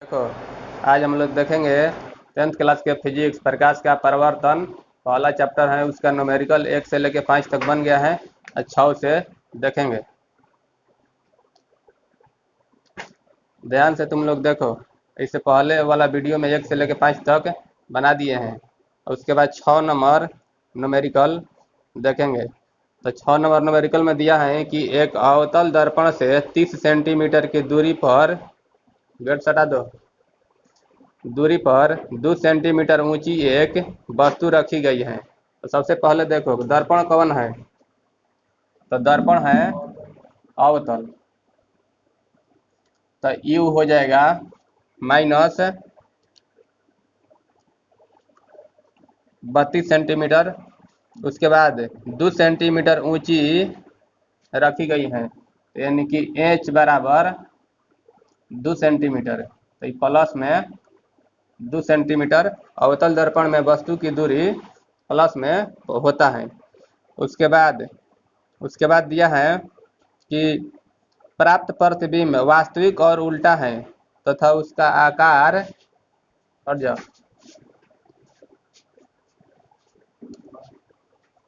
देखो, आज हम लोग देखेंगे 10th क्लास के फिजिक्स प्रकाश का परावर्तन। पहला चैप्टर है, उसका न्यूमेरिकल 1 से लेके 5 तक बन गया है। अच्छा उसे देखेंगे, ध्यान से तुम लोग देखो। इससे पहले वाला वीडियो में 1 से लेके 5 तक बना दिए हैं, और उसके बाद 6 नंबर न्यूमेरिकल देखेंगे। तो 6 नंबर न्यूमेरिकल में दिया है कि एक अवतल दर्पण से 30 सेंटीमीटर की दूरी पर, गेट सटा दो, दूरी पर 2 सेंटीमीटर ऊंची एक वस्तु रखी गई है। तो सबसे पहले देखो दर्पण कौन है, तो दर्पण है अवतल। तो यू हो जाएगा -32 सेंटीमीटर। उसके बाद 2 सेंटीमीटर ऊंची रखी गई है, तो यानी कि एच बराबर 2 सेंटीमीटर। तो ये प्लस में 2 सेंटीमीटर अवतल दर्पण में वस्तु की दूरी प्लस में होता है। उसके बाद दिया है कि प्राप्त प्रतिबिंब वास्तविक और उल्टा है तथा उसका आकार, और जो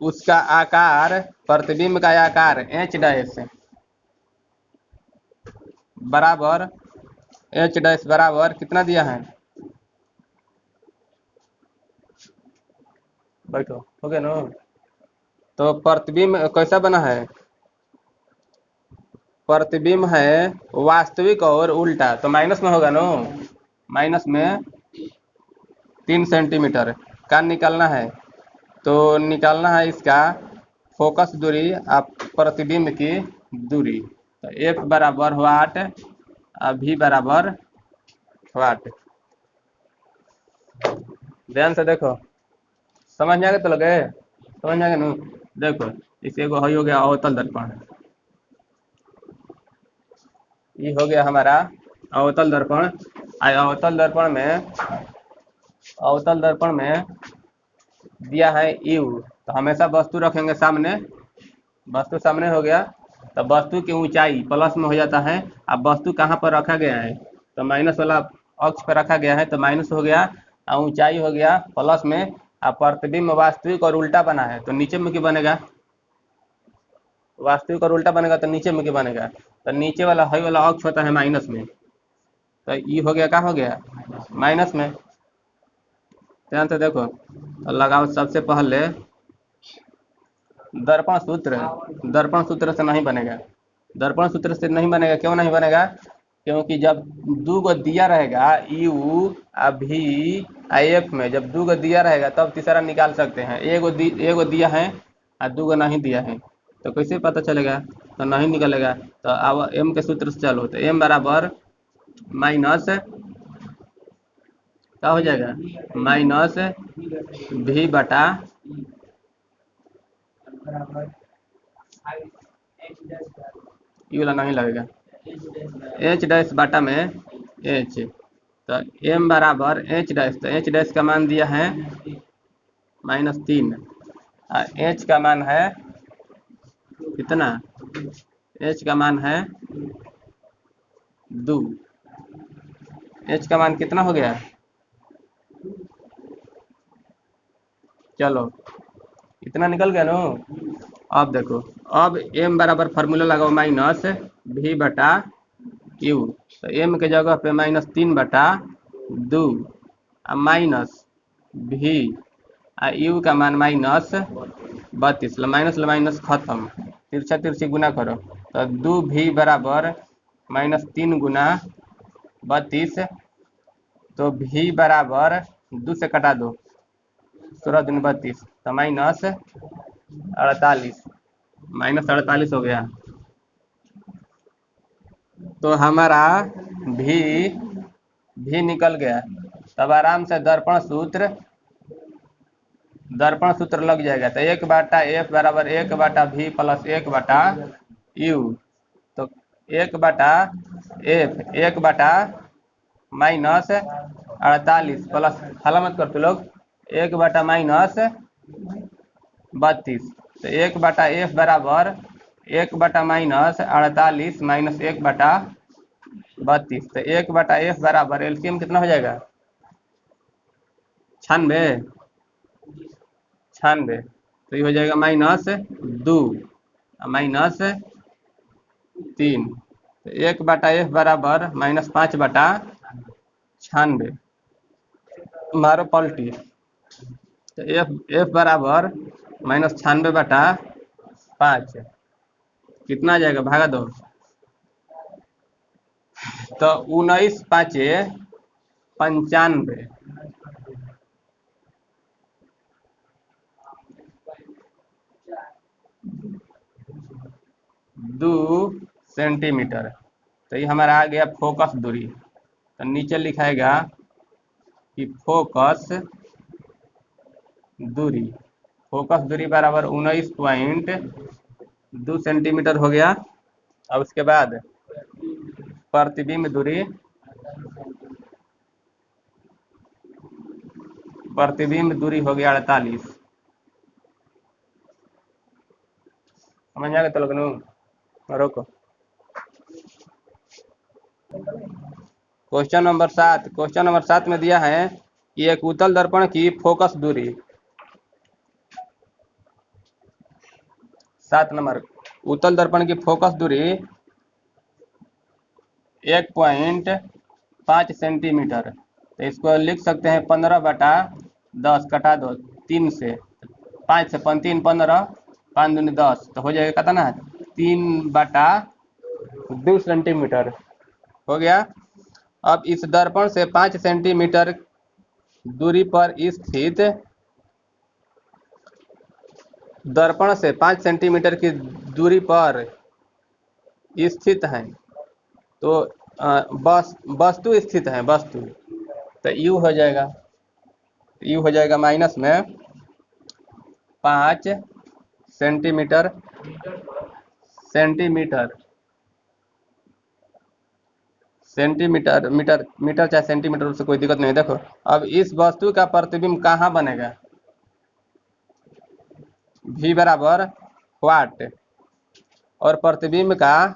उसका आकार, प्रतिबिंब का आकार एच डैश बराबर, एच डैश बराबर कितना दिया है, बैठो, हो गया ना। तो प्रतिबिंब कैसा बना है, प्रतिबिंब है वास्तविक और उल्टा, तो माइनस में होगा ना। माइनस में 3 सेंटीमीटर का निकालना है। तो निकालना है इसका फोकस दूरी, आप प्रतिबिंब की दूरी। तो एफ बराबर वाट, भी बराबर वाट। ध्यान से देखो, समझ में आ गया तो लगे, समझ में आ गया ना। देखो, इसे एगो हो गया अवतल दर्पण, ये हो गया हमारा अवतल दर्पण। अवतल दर्पण में दिया है यू, तो हमेशा वस्तु रखेंगे सामने। वस्तु सामने हो गया, तो वस्तु की ऊंचाई प्लस में हो जाता है। अब वस्तु कहाँ पर रखा गया है, तो माइनस वाला अक्ष पर रखा गया है, तो माइनस हो गया, और ऊंचाई हो गया प्लस में। अब प्रतिबिंब वास्तविक और उल्टा बना है, तो नीचे मुखी बनेगा। वास्तविक और उल्टा बनेगा तो नीचे मुखी बनेगा। तो नीचे वाला हाई वाला अक्ष होता है माइनस में, तो ये हो गया, क्या हो गया, माइनस में। ध्यान से देखो, तो लगाओ सबसे पहले दर्पण सूत्र। दर्पण सूत्र से नहीं बनेगा, दर्पण सूत्र से नहीं बनेगा। क्यों नहीं बनेगा, क्योंकि जब दू गो दिया रहेगा यू अभी एफ में, जब दू गो दिया रहेगा तब तीसरा निकाल सकते हैं। एगो दिया है और दू गो नहीं दिया है, तो कैसे पता चलेगा, तो नहीं निकलेगा। तो अब एम के सूत्र से चलो, तो एम बराबर माइनस, क्या हो जाएगा, माइनस भी बटा, ये वाला नहीं लगेगा, एच डैश बाटा में एच। तो एम बराबर एच डैश, तो एच डैश का मान दिया है -3, एच का मान है कितना, एच का मान है 2। एच का मान कितना हो गया, चलो इतना निकल गया ना। अब देखो, अब एम बराबर फार्मूला लगाओ माइनस भी बटा क्यू। तो एम के जगह पे -3 बटा 2, माइनस भी, यू का मान -32। माइनस खत्म, तिरछा तिरछी गुना करो, तो 2 भी बराबर -3 गुना 32। तो भी बराबर 2 से कटा दो, 16 दूनी 32, तो -48, -48 हो गया। तो हमारा भी निकल गया। तब आराम से दर्पण सूत्र लग जाएगा। तो 1/f बराबर 1/v प्लस 1/u। तो 1/f 1/-48 प्लस, हला मत कर तू लोग, 1/-32। तो 1/f बराबर 1/-48 -1/, 32। तो 1/f बराबर एलसीएम कितना हो जाएगा? 96। 96 तो ये हो जाएगा -2 -3। तो 1/f बराबर -5/96 मारो पलटी। तो एफ बराबर -96/5 कितना आ जाएगा? भागा दो। तो 19×5 = 95। 2 सेंटीमीटर। तो ये हमारा आ गया फोकस दूरी। तो नीचे लिखाएगा कि फोकस दूरी बराबर 19.2 सेंटीमीटर हो गया। अब उसके बाद प्रतिबिंब दूरी हो गया 48। समझ आ गया? तो लोगनू रोको। क्वेश्चन नंबर 7 में दिया है कि एक उत्तल दर्पण की फोकस दूरी 7 नंबर उत्तल दर्पण की फोकस दूरी 1.5 सेंटीमीटर। तो इसको लिख सकते हैं 15/10 कटा दो 3 से 5 से 3 15 5 दूनी 10 तो हो जाएगा कितना? 3/2 सेंटीमीटर हो गया। अब इस दर्पण से 5 सेंटीमीटर दूरी पर स्थित दर्पण से 5 सेंटीमीटर की दूरी पर स्थित है। तो वस्तु स्थित है वस्तु। तो यू हो जाएगा माइनस में 5 सेंटीमीटर मीटर चाहे सेंटीमीटर से कोई दिक्कत नहीं। देखो अब इस वस्तु का प्रतिबिंब कहाँ बनेगा? v बराबर वाट और प्रतिबिंब का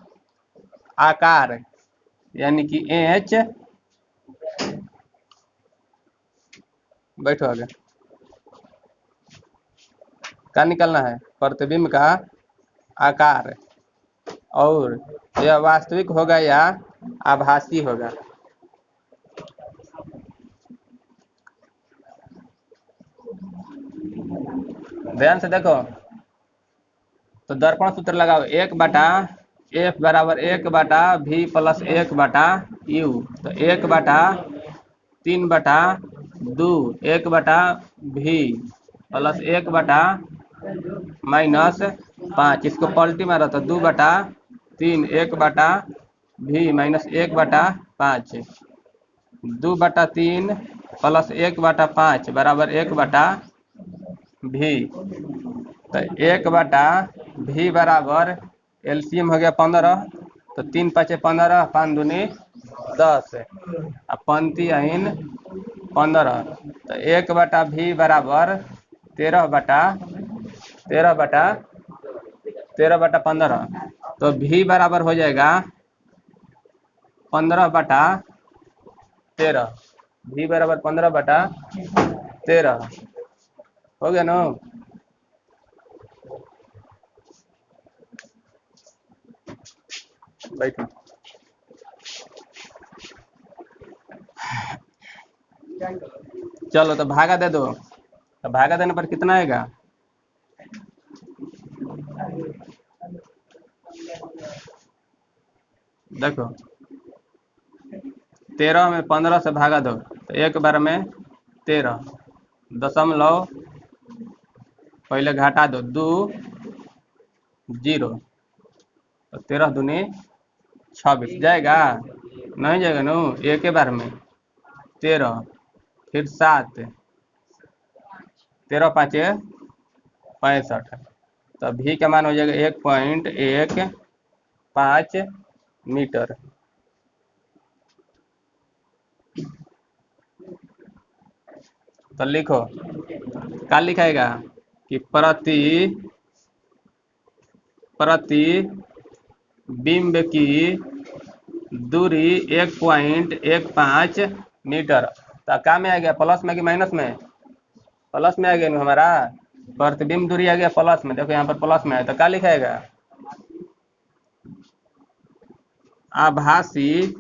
आकार यानी कि h बैठो आगे क्या निकलना है? प्रतिबिंब का आकार और यह वास्तविक होगा या आभासी होगा। ध्यान से देखो। तो दर्पण सूत्र लगाओ 1/f बराबर 1/v + 1/u। तो 1/3/2 1/v + 1/-5 इसको पलटी मारो तो 2/3 1/v - 1/5 2/3 + 1/5 बराबर 1/v। तो 1/v बराबर एलसीएम हो गया 15। तो 3 × 5 = 15 5 दूनी 10 अब 5 × 15। तो 1/v बराबर 13/15। तो v बराबर हो जाएगा 15/13। v बराबर 15/13 हो गया ना? बैठो। चलो तो भागा दे दो। तो भागा देने पर कितना आएगा? देखो 13 में 15 से भागा दो तो 1 बार में 13 दशमलव पहले घटा दो 2 0 तो 13 दूनी 26 जाएगा? नहीं जाएगा ना? एक बार में 13 फिर 7 13 × 5 = 65। तो v का मान हो जाएगा 1.15 मीटर। तो लिखो क्या लिखाएगा कि प्रति बिंब की दूरी 1.15 मीटर। तो क्या में आ गया, प्लस में कि माइनस में? प्लस में आ गया ना हमारा, प्रतिबिंब दूरी आ गया प्लस में। देखो यहाँ पर प्लस में है तो क्या लिखाएगा, आभासी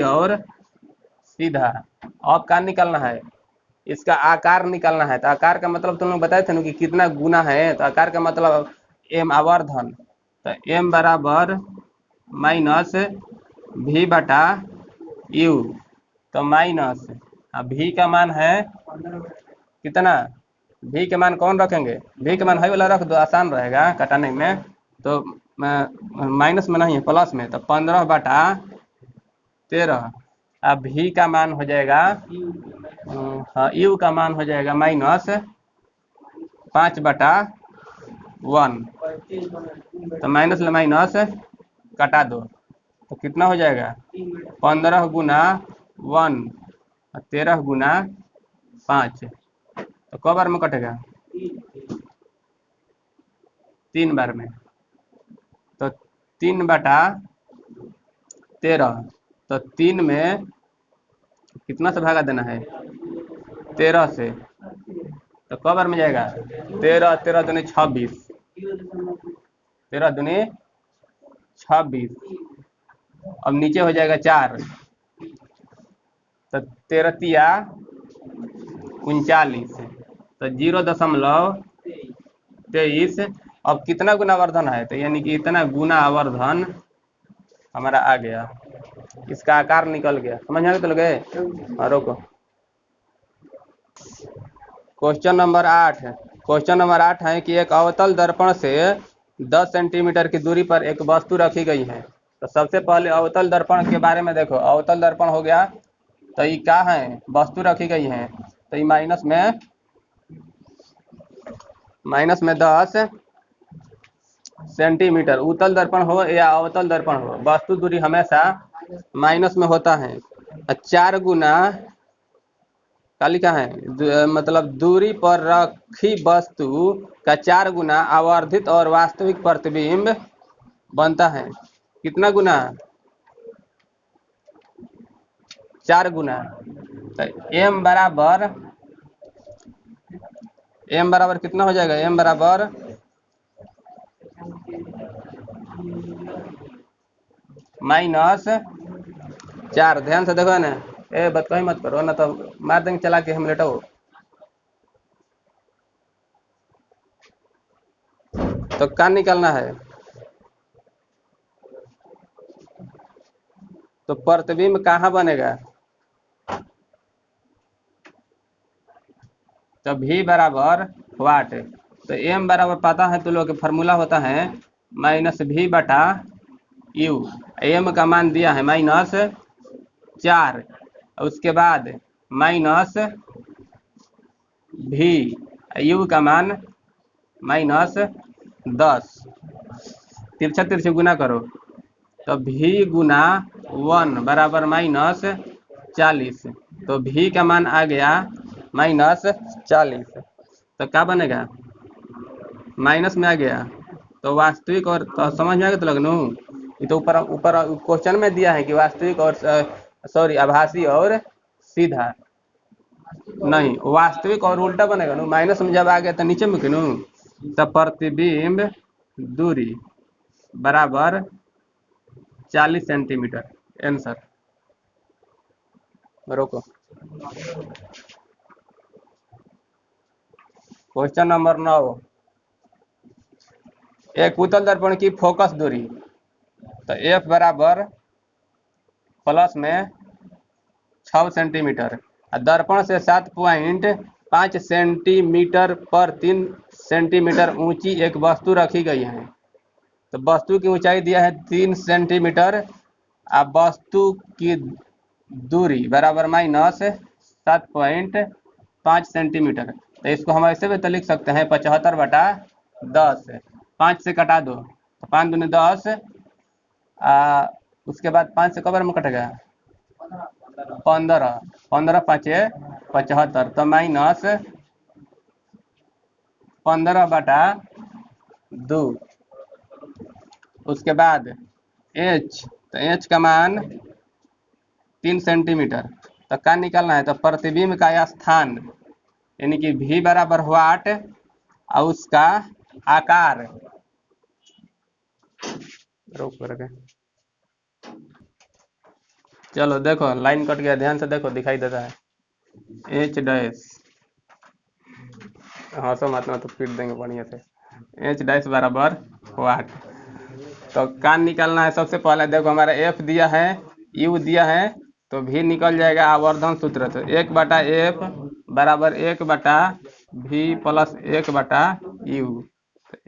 और सीधा। अब क्या निकालना है, इसका आकार निकालना है। तो आकार का मतलब तुम लोग बताए थे ना कि कितना गुना है। तो आकार का मतलब एम आवर्धन। तो एम बराबर माइनस भी बटा यू। तो माइनस भी का मान है कितना, भी के मान कौन रखेंगे, भी के मान हाई वाला रख दो, आसान रहेगा कटाने में। तो माइनस में नहीं है, प्लस में। तो 15/13। अब भी का मान हो जाएगा, हाँ यू का मान हो जाएगा -5/1। तो माइनस ले माइनस कटा दो तो कितना हो जाएगा, 15 गुना 1 और 13 गुना 5। तो क बार में कटेगा, 3 बार में। तो 3/13। तो 3 में कितना से भागा देना है, 13 से। तो क बार में जाएगा, 13 13 दूनी 26, 13 दूनी 26। अब नीचे हो जाएगा 4। तो 13 तिया 39। तो 0.23। अब कितना गुना आवर्धन है, तो यानी कि इतना गुना आवर्धन हमारा आ गया, इसका आकार निकल गया। समझ में तो लगे। और रोको, क्वेश्चन नंबर 8। क्वेश्चन नंबर 8 है कि एक अवतल दर्पण से 10 सेंटीमीटर की दूरी पर एक वस्तु रखी गई है। तो सबसे पहले अवतल दर्पण के बारे में देखो। अवतल दर्पण हो गया, तो ये क्या है, वस्तु रखी गई है। तो ये माइनस में 10 सेंटीमीटर। उत्तल दर्पण हो या अवतल दर्पण हो, वस्तु दूरी हमेशा माइनस में होता है। 4 गुना क्या लिखा है, मतलब दूरी पर रखी वस्तु का 4 गुना आवर्धित और वास्तविक प्रतिबिंब बनता है। कितना गुना, 4 गुना। तो एम बराबर कितना हो जाएगा, एम बराबर -4। ध्यान से देखो ना, बतकही मत करो ना, तो मार देंगे चला के हम लेटो। तो क्या निकालना है, तो प्रतिबिंब कहाँ बनेगा, तो v बराबर वाट। तो m बराबर पता है तो लोग फार्मूला होता है -v/u। m का मान दिया है -4, उसके बाद -v, u का मान -10। तिरछा तिरछे गुना करो, तो v गुना 1 बराबर -40। तो v का मान आ गया -40। तो क्या बनेगा, माइनस में आ गया। तो वास्तविक और, तो समझ में आ गया तो लगनू। ये तो ऊपर ऊपर क्वेश्चन में दिया है कि वास्तविक और सॉरी आभासी और सीधा, नहीं वास्तविक और उल्टा बनेगा नू। माइनस में जब आ गया तो नीचे में क्यों, तो प्रतिबिंब दूरी बराबर 40 सेंटीमीटर। आंसर। रोको, क्वेश्चन नंबर 9। एक उत्तल दर्पण की फोकस दूरी, तो एफ बराबर प्लस में 6 सेंटीमीटर। दर्पण से 7.5 सेंटीमीटर पर 3 सेंटीमीटर ऊंची एक वस्तु रखी गई है। तो वस्तु की ऊंचाई दिया है 3 सेंटीमीटर। अब वस्तु की दूरी बराबर -7.5 सेंटीमीटर। तो इसको हम ऐसे भी तो लिख सकते हैं 75/10। 5 से कटा दो तो 5 दूनी 10। उसके बाद 5 से कबर में कटेगा 15, 15 5 75। तो -15/10 2। उसके बाद एच, तो एच का मान 3 सेंटीमीटर। तो क्या निकालना है, तो प्रतिबिंब का स्थान यानी कि v बराबर वाट और उसका आकार, रोक करके चलो देखो लाइन कट गया, ध्यान से देखो दिखाई देता है एच डैश, हाँ सो मात्रा तो पीट देंगे बढ़िया से, एच डैश बराबर वाट। तो कान निकालना है सबसे पहले, देखो हमारा एफ दिया है, यू दिया है, तो भी निकल जाएगा आवर्धन सूत्र से 1/f बराबर 1/v प्लस 1/u।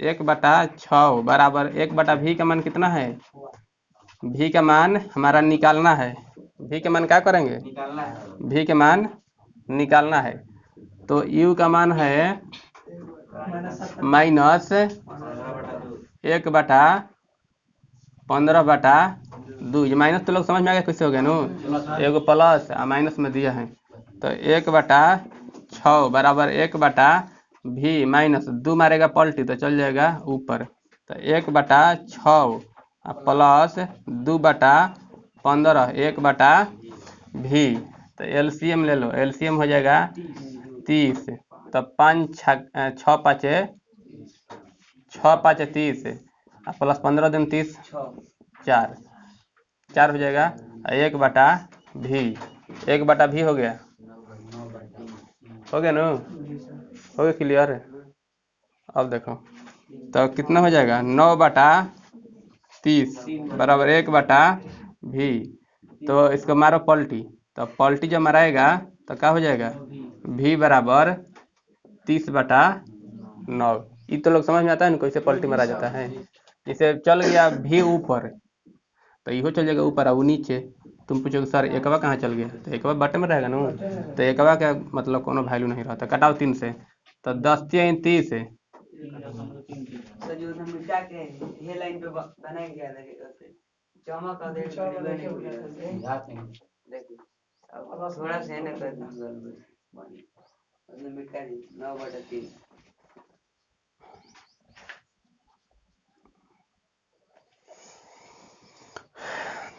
1/6 बराबर 1/v का मान कितना है, v का मान हमारा निकालना है, v का मान क्या करेंगे, v का मान निकालना है। तो u का मान है -1/15/2। ये माइनस तो लोग समझ में आ गया कैसे हो गया नो, एगो प्लस और माइनस में दिया है। तो 1/6 बराबर 1/v माइनस 2 मारेगा पलटी तो चल जाएगा ऊपर, तो 1/6 प्लस 2/15 1/v। तो एलसीएम ले लो, एलसीएम हो जाएगा 30। तो 6 5 30 प्लस 15 दिन 30 4 हो जाएगा, 1/v, 1/v हो गया, हो गया ना, हो गया क्लियर। अब देखो तो कितना हो जाएगा, 9/30 बराबर 1/v। तो इसको मारो पलटी, तो पलटी जब मराएगा तो क्या हो जाएगा, v बराबर 30/9। ये तो लोग समझ में आता है ना कैसे पलटी मारा जाता है। इसे चल गया v ऊपर, तो इहो चल जाएगा ऊपर, और नीचे तुम पूछोगे सर एकवा कहाँ चल गया, तो एकवा बटे में रहेगा ना, तो एकवा का मतलब कोनो वैल्यू नहीं रहता। कटाओ 3 से, तो 10 × 30 तो जो हम मिटा के ये लाइन पे बनाए गया था जमा कर दे देखो अब थोड़ा सा है ना करना उसने मिटा दी 9/3।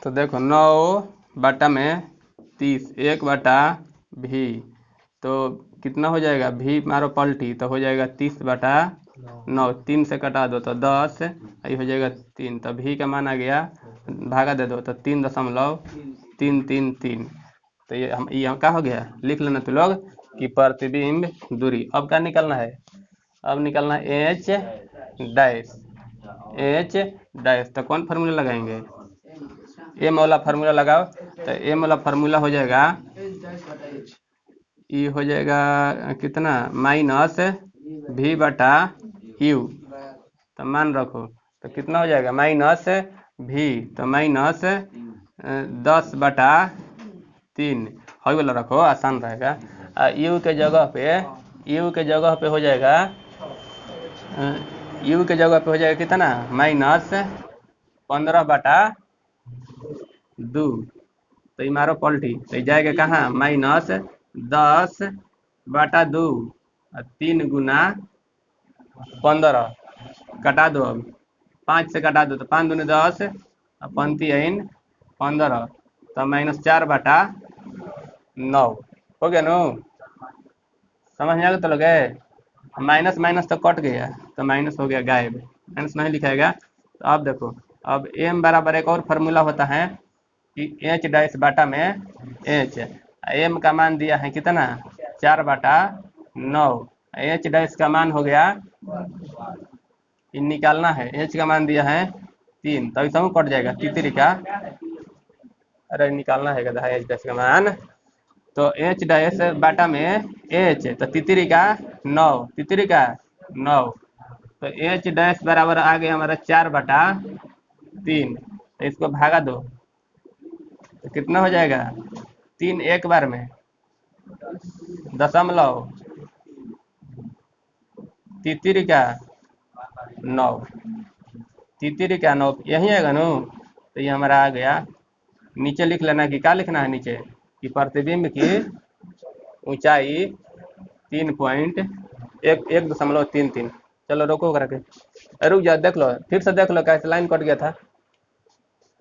तो देखो 9/30 1/v, तो कितना हो जाएगा, v मारो पलटी तो हो जाएगा 30/9, 3 से कटा दो तो 10, ये हो जाएगा 3। तो v का मान आ गया, भागा दे दो तो 3.333। तो ये हम क्या हो गया, लिख लेना तो लोग कि प्रतिबिंब दूरी। अब क्या निकलना है, अब निकलना है एच डैश, एच डैश। तो कौन फार्मूला लगाएंगे, एम वाला फार्मूला लगाओ। तो एम वाला फार्मूला हो जाएगा, ये हो जाएगा कितना, -v/u। तो मान रखो तो कितना हो जाएगा, -v, तो -10/3 हई वाला रखो, आसान रहेगा। u के जगह पे हो जाएगा, u के जगह पे हो जाएगा कितना, -15/2। तो ये मारो पलटी, तो ये जाएगा कहाँ, -10/2 और 3 × 15 कटा दो, अब 5 से कटा दो तो 5 दूनी 10 और 5 15, तो -4/9 हो गया नो। समझ में आ गया तो लगे, माइनस माइनस तो कट गया, तो माइनस हो गया गायब, माइनस नहीं लिखाएगा। तो अब देखो, अब m बराबर एक और फार्मूला होता है कि एच डैश बाटा में एच, एम का मान दिया है कितना, 4/9, एच डैश का मान हो गया, इन निकालना है, एच का मान दिया है 3, तो ऐसा कट जाएगा तितरी का, अरे निकालना है गधा एच डैश का मान। तो एच डैश बाटा में एच, तो तितरी का 9, तितरी का 9, तो एच डैश बराबर आ गया हमारा 4/3। तो इसको भागा दो तो कितना हो जाएगा, 3 एक बार में, दशमलव तितरी का 9, तितरी का 9 यही आएगा नो। तो ये हमारा आ गया, नीचे लिख लेना कि क्या लिखना है नीचे, कि प्रतिबिंब की ऊंचाई 3.1 1.33, चलो रोको करके, रुक जाओ, देख लो फिर से देख लो कैसे लाइन कट गया था।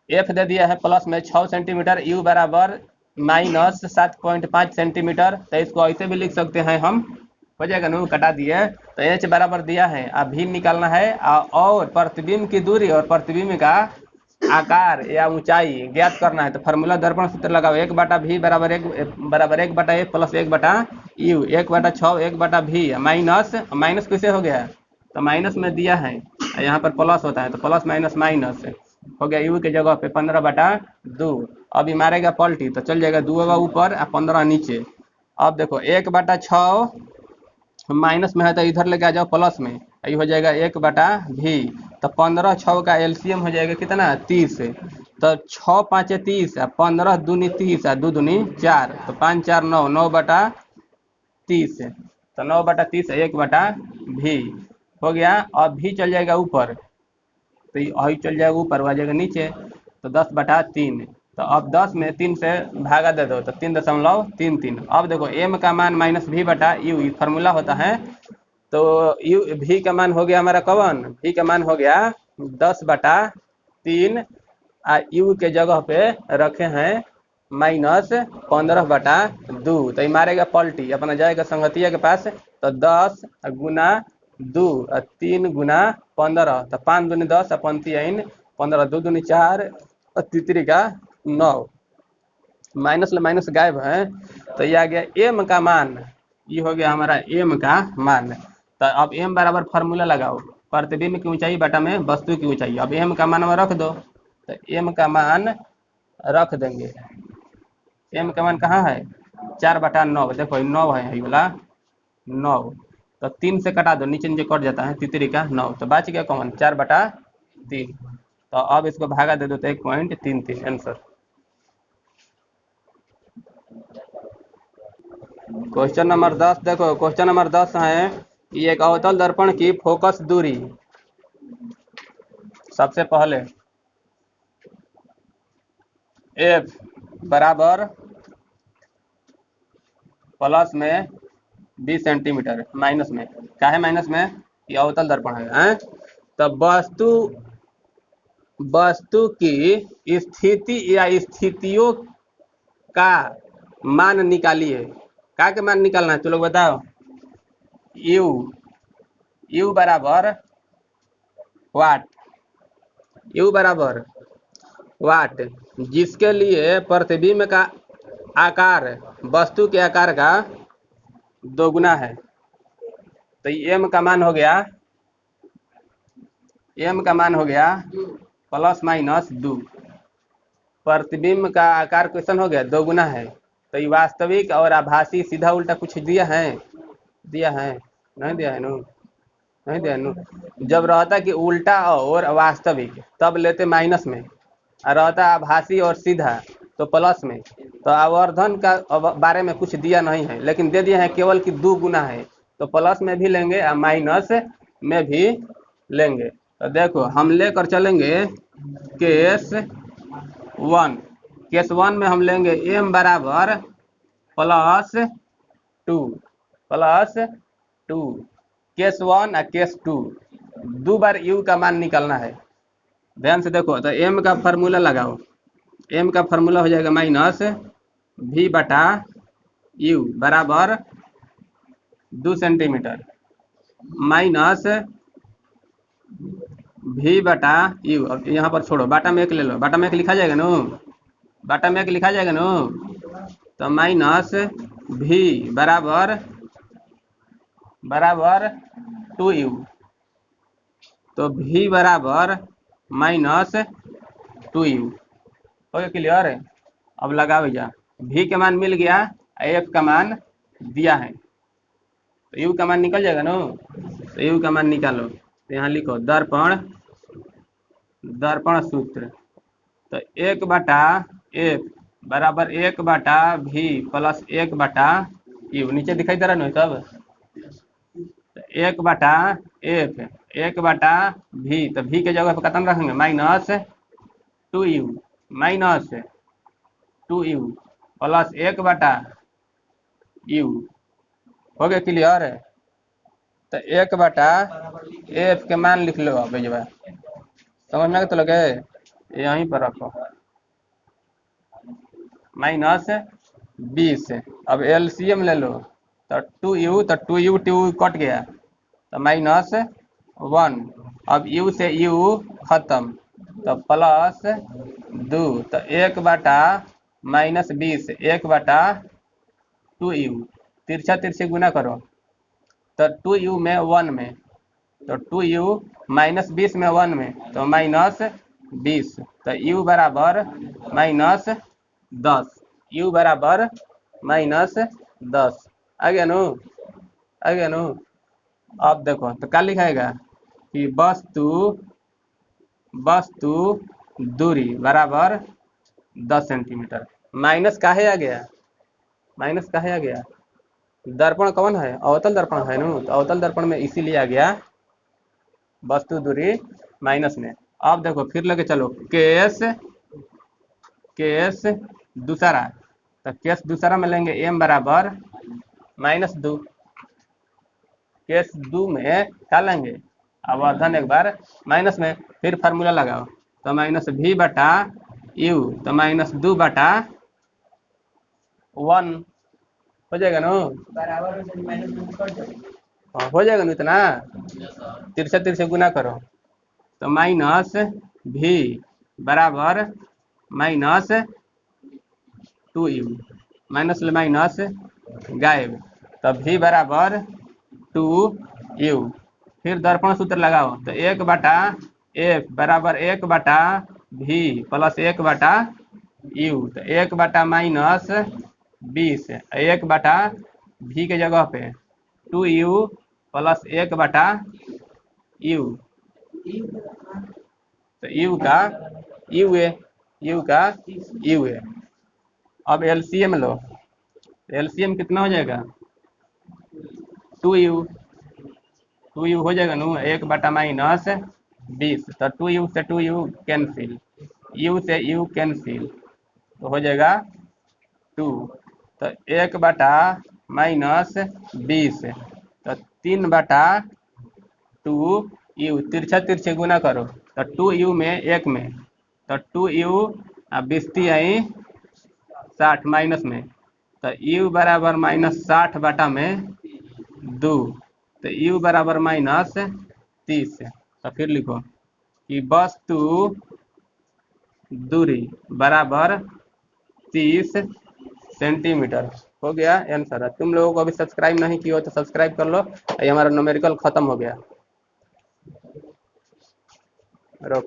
एफ दे दिया है प्लस में 6 सेंटीमीटर, यू बराबर माइनस 7.5 सेंटीमीटर, तो इसको ऐसे भी लिख सकते हैं हम, हो जाएगा ना, कटा दिए। तो एच बराबर दिया है, अब भी निकालना है, और प्रतिबिंब की दूरी और प्रतिबिंब का आकार या ऊंचाई ज्ञात करना है। तो फार्मूला दर्पण सूत्र लगाओ, 1/v बराबर 1/a plus 1/u, 1/6 1/v minus minus कैसे हो गया, तो माइनस में दिया है, यहाँ पर प्लस होता है तो प्लस माइनस माइनस हो गया, यू के जगह पे 15/2। अब ये मारेगा पलटी तो चल जाएगा 2 ऊपर और 15 नीचे। अब देखो 1/6 माइनस में है तो इधर लेके आ जाओ प्लस में, ये हो जाएगा 1/v। तो 15 6 का एलसीएम हो जाएगा कितना 30, तो 6 5 30, 15 दूनी 30 और 2 दूनी 4, तो 5 4 9, 9/30, तो 9/30 1/v हो गया। अब भी चल जाएगा ऊपर, तो यही चल जाएगा ऊपर, आ जाएगा नीचे, तो 10/3। तो अब 10 में 3 से भागा दे दो तो 3.33। अब देखो एम का मान माइनस भी बटा यू फार्मूला होता है, तो यू भी का मान हो गया हमारा कवन, भी का मान हो गया 10/3, यू के जगह पे रखे हैं माइनस 15/2। तो ये मारेगा पलटी, अपना जाएगा संगतिया के पास, तो 10 गुना 2 और 3 गुना 15, तो 5 दूनी 10 और 5 15, 2 दूनी 4 और तीसरी का 9, माइनस ले माइनस गायब है, तो ये आ गया एम का मान, ये हो गया हमारा एम का मान। तो अब एम बराबर फार्मूला लगाओ, प्रतिबिंब की ऊंचाई बटा में वस्तु की ऊंचाई, अब एम का मान रख दो, तो एम का मान रख देंगे, एम का मान कहाँ है 4/9, देखो 9 है यही वाला 9, तो 3 से कटा दो, नीचे नीचे कट जाता है, तीसरी का 9, तो बच गया कौन 4/3। तो अब इसको भागा दे दो तो 1.33 आंसर। क्वेश्चन नंबर 10 देखो, क्वेश्चन नंबर 10 है, ये एक अवतल दर्पण की फोकस दूरी, सबसे पहले एफ बराबर प्लस में 20 सेंटीमीटर, माइनस में क्या है, माइनस में ये अवतल दर्पण है, तो वस्तु की स्थिति या स्थितियों का मान निकालिए। क्या के मान निकालना है, तो लोग बताओ। यू बराबर वाट, यू बराबर वाट, जिसके लिए प्रतिबिंब का आकार वस्तु के आकार का दोगुना है। तो एम का मान हो गया, एम का मान हो गया प्लस माइनस 2, प्रतिबिंब का आकार क्वेश्चन हो गया दोगुना है, तो ये वास्तविक और आभासी सीधा उल्टा कुछ दिया है, दिया है नहीं दिया है नु, नहीं दिया नु। जब रहता कि उल्टा और वास्तविक तब लेते माइनस में, और रहता आभासी और सीधा तो प्लस में। तो आवर्धन का बारे में कुछ दिया नहीं है, लेकिन दे दिया है केवल कि 2 गुना है, तो प्लस में भी लेंगे और माइनस में भी लेंगे। तो देखो हम लेकर चलेंगे केस 1, केस 1 में हम लेंगे एम बराबर +2, +2, केस 1 और केस 2, 2 बार यू का मान निकालना है, ध्यान से देखो। तो एम का फार्मूला लगाओ, एम का फार्मूला हो जाएगा माइनस भी बटा यू बराबर 2 सेंटीमीटर माइनस भी बटा यू। अब यहाँ पर छोड़ो, बाटा में 1 ले लो, बाटा में 1 लिखा जाएगा नो, बाटा में 1 लिखा जाएगा नो, तो माइनस भी बराबर 2u, तो भी बराबर -2u हो गया क्लियर है। अब लगाओ भैया, भी का मान मिल गया, एफ का मान दिया है, तो यू का मान निकल जाएगा ना, तो यू का मान निकालो, तो यहाँ लिखो दर्पण सूत्र, तो 1/f बराबर 1/v प्लस 1/u, नीचे दिखाई दे रहा है ना सब, तो 1/f 1/v, तो v के जगह पर कितना रखेंगे -2u, -2u प्लस 1/u, हो गया क्लियर है। तो 1 बटा एफ के मान लिख लो अब भैया, समझ में तो लगे, यहीं पर रखो -20। अब एलसीएम ले लो, तो 2u, तो 2u 2 कट गया तो -1। अब u से u खत्म तो +2, तो 1/-20, 1/2u, तिरछा तिरछे गुना करो तो 2u में 1 में, तो 2u -20 में 1 में तो -20, तो u बराबर -10, u बराबर -10। आ गया नु, आ गया नु। अब देखो तो क्या लिखाएगा कि वस्तु दूरी बराबर 10 सेंटीमीटर। माइनस काहे आ गया, माइनस काहे आ गया, दर्पण कौन है, अवतल दर्पण है नु, तो अवतल दर्पण में इसीलिए आ गया वस्तु दूरी माइनस में। अब देखो फिर लेके चलो केस दूसरा, तो केस दूसरा में लेंगे m बराबर -2। केस 2 में क्या लेंगे, आवर्धन एक बार माइनस में, फिर फार्मूला लगाओ तो -v/u, तो -2/1 हो जाएगा नो, बराबर हो जाए माइनस में कट जाए। हो जाएगा ना इतना, तिरछे तिरछे गुना करो तो -v बराबर -2u, माइनस ले माइनस गायब, तो v बराबर 2u। फिर दर्पण सूत्र लगाओ तो 1/f बराबर 1/v प्लस 1/u, तो 1/-20, 1/v के जगह पे 2u प्लस 1/u, तो u का u है। अब एलसीएम लो, एलसीएम कितना हो जाएगा 2u हो जाएगा नु, 1/-20, तो 2u से 2u कैंसिल, u से u कैंसिल, तो हो जाएगा 2, तो 1/-20, तो 3/2u, तिरछा तिरछे गुना करो तो 2u में 1 में, तो 2u 20 आई 60 माइनस में, तो u बराबर -60/2, तो u बराबर -30। तो फिर लिखो कि वस्तु दूरी बराबर 30 सेंटीमीटर। हो गया आंसर। तुम लोगों को अभी सब्सक्राइब नहीं किया हो तो सब्सक्राइब कर लो। ये हमारा न्यूमेरिकल खत्म हो गया। रोक।